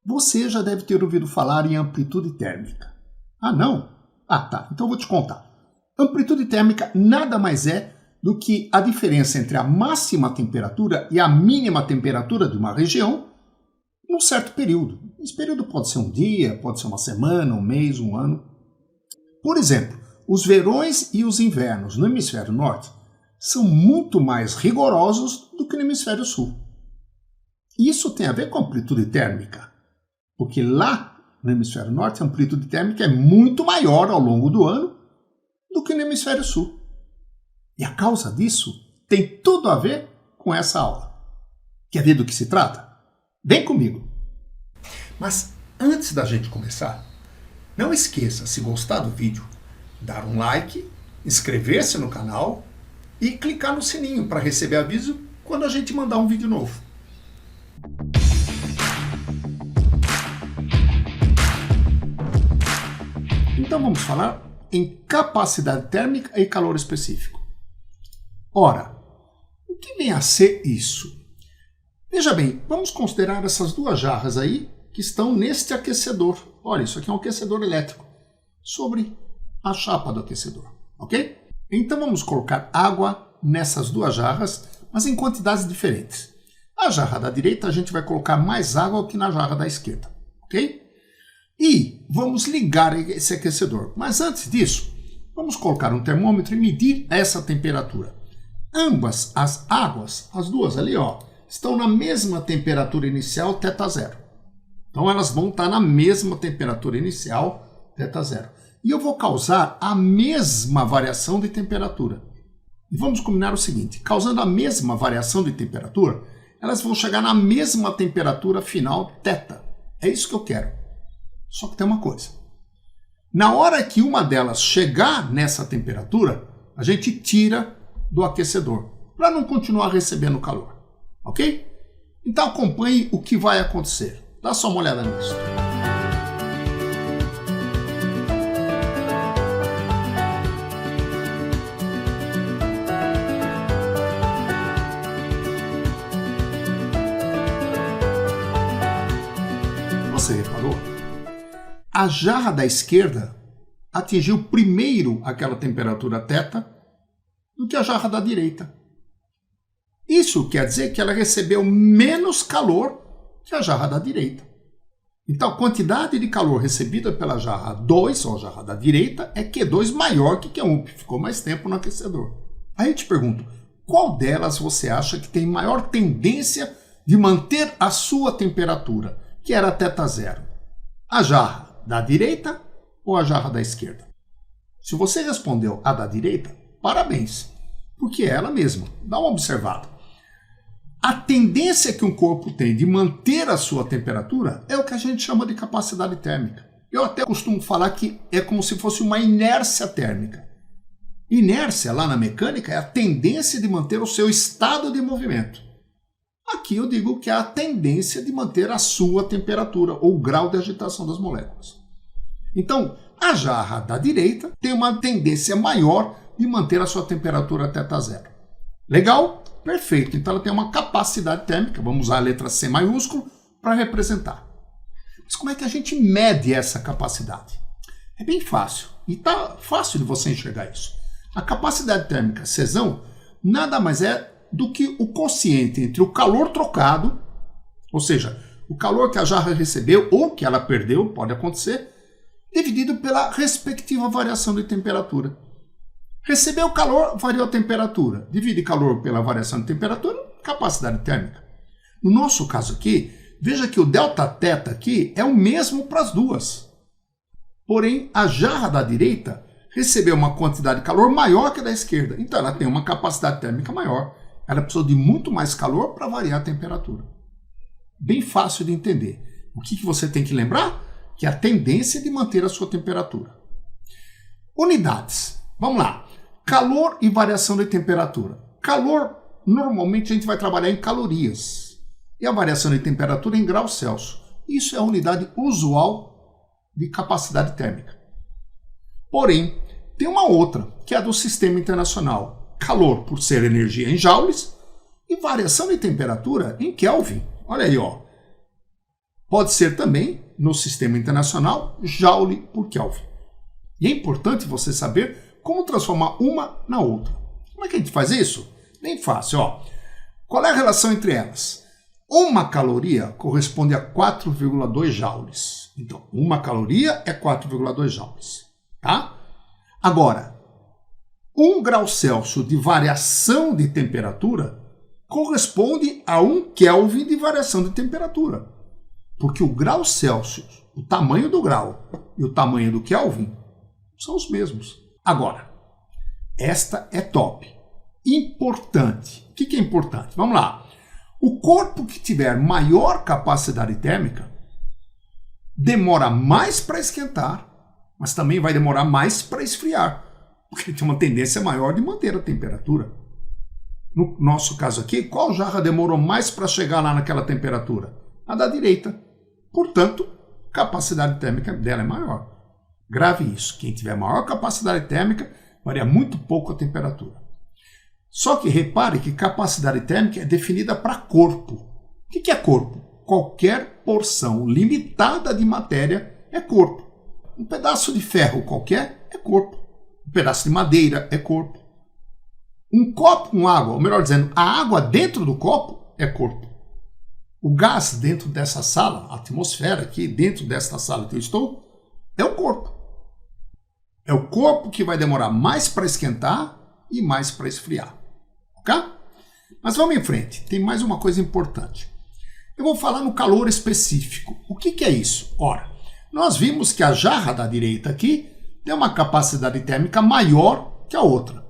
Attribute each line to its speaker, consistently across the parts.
Speaker 1: Você já deve ter ouvido falar em amplitude térmica. Ah, não? Ah, tá. Então eu vou te contar. Amplitude térmica nada mais é do que a diferença entre a máxima temperatura e a mínima temperatura de uma região num certo período. Esse período pode ser um dia, pode ser uma semana, um mês, um ano. Por exemplo, os verões e os invernos no hemisfério norte são muito mais rigorosos do que no hemisfério sul. Isso tem a ver com a amplitude térmica, porque lá no hemisfério norte a amplitude térmica é muito maior ao longo do ano do que no hemisfério sul. E a causa disso tem tudo a ver com essa aula. Quer ver do que se trata? Vem comigo! Mas antes da gente começar, não esqueça, se gostar do vídeo, dar um like, inscrever-se no canal e clicar no sininho para receber aviso quando a gente mandar um vídeo novo. Então vamos falar em capacidade térmica e calor específico. Ora, o que vem a ser isso? Veja bem, vamos considerar essas duas jarras aí que estão neste aquecedor. Olha, isso aqui é um aquecedor elétrico sobre a chapa do aquecedor, ok? Então vamos colocar água nessas duas jarras, mas em quantidades diferentes. A jarra da direita a gente vai colocar mais água que na jarra da esquerda, ok? E vamos ligar esse aquecedor. Mas antes disso, vamos colocar um termômetro e medir essa temperatura. Ambas as águas, as duas ali, ó, estão na mesma temperatura inicial, θ0. Então elas vão estar na mesma temperatura inicial, θ0. E eu vou causar a mesma variação de temperatura. E vamos combinar o seguinte, causando a mesma variação de temperatura, elas vão chegar na mesma temperatura final, θ. É isso que eu quero. Só que tem uma coisa. Na hora que uma delas chegar nessa temperatura, a gente tira do aquecedor, para não continuar recebendo calor. Ok? Então acompanhe o que vai acontecer. Dá só uma olhada nisso. Você reparou? A jarra da esquerda atingiu primeiro aquela temperatura θ do que a jarra da direita. Isso quer dizer que ela recebeu menos calor que a jarra da direita. Então a quantidade de calor recebida pela jarra 2, ou a jarra da direita, é Q2 maior que Q1, que ficou mais tempo no aquecedor. Aí eu te pergunto, qual delas você acha que tem maior tendência de manter a sua temperatura, que era θ0? A jarra da direita ou a jarra da esquerda? Se você respondeu a da direita, parabéns, porque é ela mesma. Dá uma observada. A tendência que um corpo tem de manter a sua temperatura é o que a gente chama de capacidade térmica. Eu até costumo falar que é como se fosse uma inércia térmica. Inércia, lá na mecânica, é a tendência de manter o seu estado de movimento. Aqui eu digo que é a tendência de manter a sua temperatura, ou grau de agitação das moléculas. Então, a jarra da direita tem uma tendência maior de manter a sua temperatura θ0. Legal? Perfeito. Então ela tem uma capacidade térmica, vamos usar a letra C maiúsculo para representar. Mas como é que a gente mede essa capacidade? É bem fácil. E está fácil de você enxergar isso. A capacidade térmica Czão nada mais é do que o quociente entre o calor trocado, ou seja, o calor que a jarra recebeu ou que ela perdeu, pode acontecer, dividido pela respectiva variação de temperatura. Recebeu calor, variou a temperatura. Divide calor pela variação de temperatura, capacidade térmica. No nosso caso aqui, veja que o Δθ aqui é o mesmo para as duas. Porém, a jarra da direita recebeu uma quantidade de calor maior que a da esquerda. Então ela tem uma capacidade térmica maior. Ela precisou de muito mais calor para variar a temperatura. Bem fácil de entender. O que você tem que lembrar? Que é a tendência de manter a sua temperatura. Unidades. Vamos lá. Calor e variação de temperatura. Calor, normalmente a gente vai trabalhar em calorias. E a variação de temperatura em graus Celsius. Isso é a unidade usual de capacidade térmica. Porém, tem uma outra, que é a do Sistema Internacional. Calor, por ser energia em joules, e variação de temperatura em Kelvin. Olha aí, ó. Pode ser também, no sistema internacional, Joule por Kelvin. E é importante você saber como transformar uma na outra. Como é que a gente faz isso? Bem fácil, ó. Qual é a relação entre elas? Uma caloria corresponde a 4,2 joules. Então, uma caloria é 4,2 joules, tá? Agora, 1 grau Celsius de variação de temperatura corresponde a 1 Kelvin de variação de temperatura. Porque o grau Celsius, o tamanho do grau e o tamanho do Kelvin são os mesmos. Agora, esta é top. Importante. O que é importante? Vamos lá. O corpo que tiver maior capacidade térmica demora mais para esquentar, mas também vai demorar mais para esfriar, porque tem uma tendência maior de manter a temperatura. No nosso caso aqui, qual jarra demorou mais para chegar lá naquela temperatura? A da direita. Portanto, a capacidade térmica dela é maior. Grave isso. Quem tiver maior capacidade térmica varia muito pouco a temperatura. Só que repare que capacidade térmica é definida para corpo. O que é corpo? Qualquer porção limitada de matéria é corpo. Um pedaço de ferro qualquer é corpo. Um pedaço de madeira é corpo. Um copo com água, ou melhor dizendo, a água dentro do copo é corpo. O gás dentro dessa sala, a atmosfera aqui dentro desta sala que eu estou, é o corpo. É o corpo que vai demorar mais para esquentar e mais para esfriar. Ok? Mas vamos em frente. Tem mais uma coisa importante. Eu vou falar no calor específico. O que é isso? Ora, nós vimos que a jarra da direita aqui tem uma capacidade térmica maior que a outra.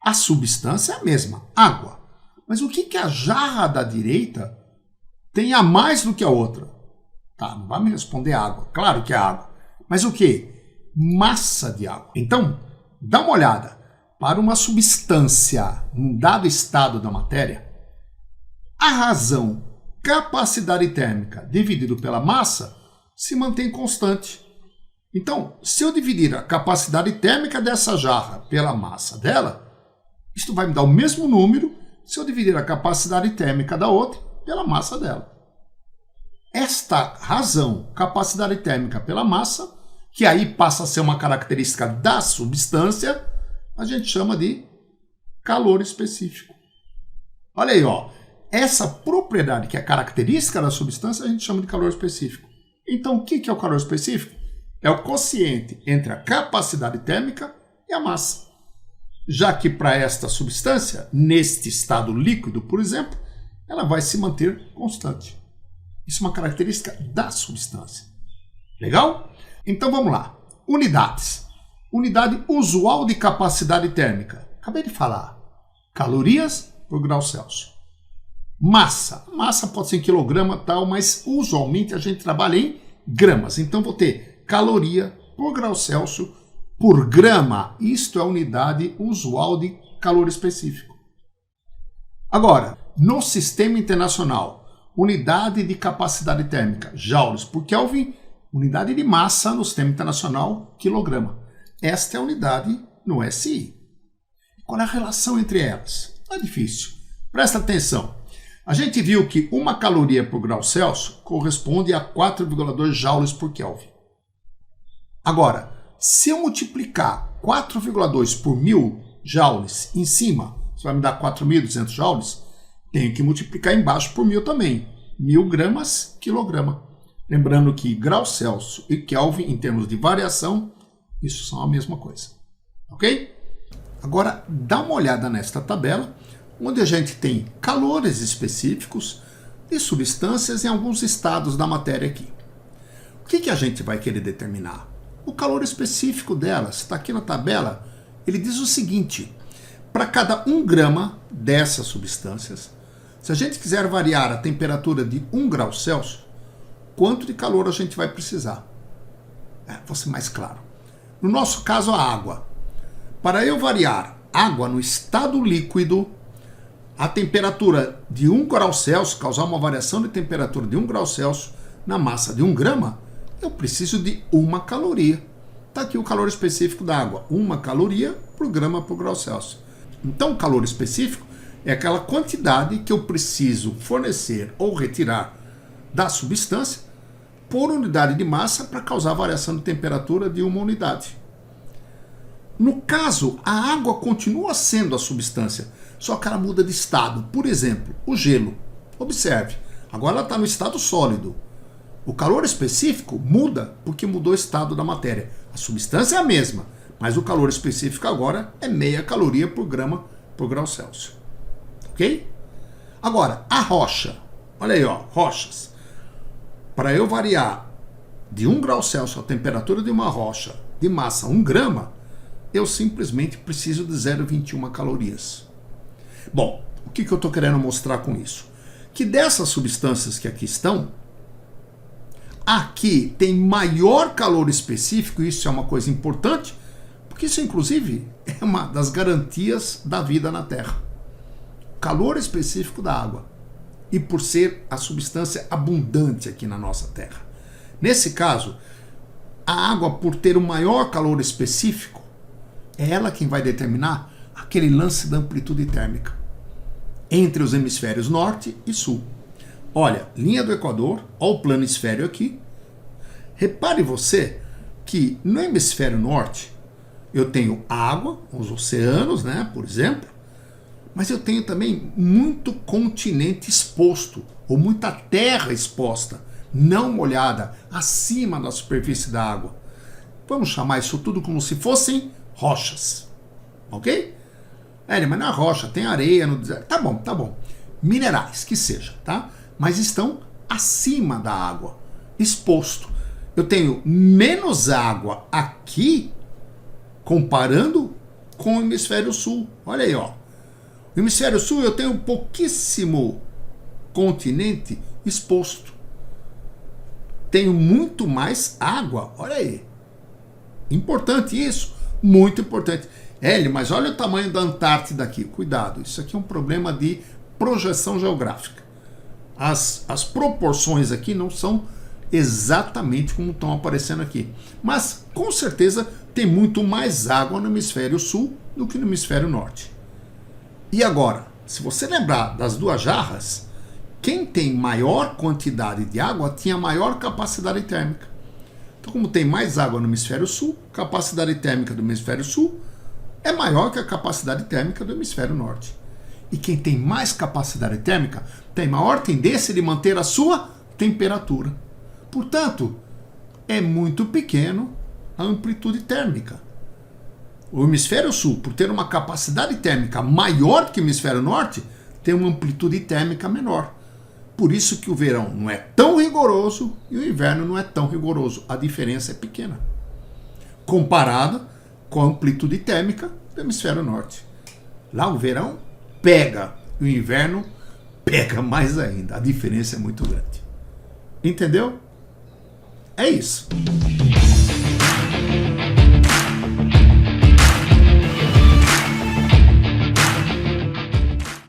Speaker 1: A substância é a mesma, água. Mas o que a jarra da direita tem a mais do que a outra? Tá, não vai me responder água. Claro que é água. Mas o que? Massa de água. Então, dá uma olhada. Para uma substância num dado estado da matéria, a razão capacidade térmica dividido pela massa se mantém constante. Então, se eu dividir a capacidade térmica dessa jarra pela massa dela, isto vai me dar o mesmo número se eu dividir a capacidade térmica da outra pela massa dela. Esta razão, capacidade térmica pela massa, que aí passa a ser uma característica da substância, a gente chama de calor específico. Olha aí, ó. Essa propriedade que é característica da substância, a gente chama de calor específico. Então, o que é o calor específico? É o quociente entre a capacidade térmica e a massa. Já que para esta substância, neste estado líquido, por exemplo, ela vai se manter constante. Isso é uma característica da substância. Legal? Então vamos lá. Unidades. Unidade usual de capacidade térmica. Acabei de falar. Calorias por grau Celsius. Massa. Massa pode ser em quilograma e tal, mas usualmente a gente trabalha em gramas. Então vou ter caloria por grau Celsius por grama. Isto é a unidade usual de calor específico. Agora, no sistema internacional, unidade de capacidade térmica, joules por Kelvin, unidade de massa no sistema internacional, quilograma. Esta é a unidade no SI. Qual é a relação entre elas? Não é difícil. Presta atenção. A gente viu que uma caloria por grau Celsius corresponde a 4,2 joules por Kelvin. Agora, se eu multiplicar 4,2 por 1000 joules em cima, você vai me dar 4.200 joules, tenho que multiplicar embaixo por 1000 também. 1000 gramas, quilograma. Lembrando que grau Celsius e Kelvin, em termos de variação, isso são a mesma coisa. Ok? Agora, dá uma olhada nesta tabela, onde a gente tem calores específicos de substâncias em alguns estados da matéria aqui. O que a gente vai querer determinar? O calor específico delas. Está aqui na tabela. Ele diz o seguinte: para cada 1 grama dessas substâncias, se a gente quiser variar a temperatura de 1 grau Celsius, quanto de calor a gente vai precisar? Vou ser mais claro. No nosso caso, a água. Para eu variar água no estado líquido, a temperatura de 1 grau Celsius, causar uma variação de temperatura de 1 grau Celsius na massa de 1 grama, eu preciso de 1 caloria. Está aqui o calor específico da água. 1 caloria por grama por grau Celsius. Então, o calor específico é aquela quantidade que eu preciso fornecer ou retirar da substância por unidade de massa para causar variação de temperatura de uma unidade. No caso, a água continua sendo a substância, só que ela muda de estado. Por exemplo, o gelo. Observe, agora ela está no estado sólido. O calor específico muda porque mudou o estado da matéria. A substância é a mesma, mas o calor específico agora é meia caloria por grama por grau Celsius. Ok? Agora, a rocha. Olha aí, ó, rochas. Para eu variar de 1 grau Celsius a temperatura de uma rocha de massa 1 grama, eu simplesmente preciso de 0,21 calorias. Bom, o que eu estou querendo mostrar com isso? Que dessas substâncias que aqui estão, aqui tem maior calor específico, isso é uma coisa importante, porque isso inclusive é uma das garantias da vida na Terra. Calor específico da água. E por ser a substância abundante aqui na nossa Terra. Nesse caso, a água, por ter o maior calor específico, é ela quem vai determinar aquele lance da amplitude térmica entre os hemisférios norte e sul. Olha, linha do Equador, olha o planisfério aqui. Repare você que no hemisfério norte eu tenho água, os oceanos, né, por exemplo, mas eu tenho também muito continente exposto, ou muita terra exposta, não molhada, acima da superfície da água. Vamos chamar isso tudo como se fossem rochas, ok? Mas na rocha tem areia no deserto. Tá bom. Minerais, que seja, tá? Mas estão acima da água, exposto. Eu tenho menos água aqui, comparando com o hemisfério sul. Olha aí, ó. No hemisfério sul eu tenho pouquíssimo continente exposto. Tenho muito mais água, olha aí. Importante isso, muito importante. Mas olha o tamanho da Antártida aqui. Cuidado, isso aqui é um problema de projeção geográfica. As proporções aqui não são exatamente como estão aparecendo aqui. Mas, com certeza, tem muito mais água no hemisfério sul do que no hemisfério norte. E agora, se você lembrar das duas jarras, quem tem maior quantidade de água tinha maior capacidade térmica. Então, como tem mais água no hemisfério sul, a capacidade térmica do hemisfério sul é maior que a capacidade térmica do hemisfério norte. E quem tem mais capacidade térmica tem maior tendência de manter a sua temperatura. Portanto, é muito pequeno a amplitude térmica. O hemisfério sul, por ter uma capacidade térmica maior que o hemisfério norte, tem uma amplitude térmica menor. Por isso que o verão não é tão rigoroso e o inverno não é tão rigoroso. A diferença é pequena, comparada com a amplitude térmica do hemisfério norte. Lá o verão pega, e o inverno pega mais ainda. A diferença é muito grande. Entendeu? É isso.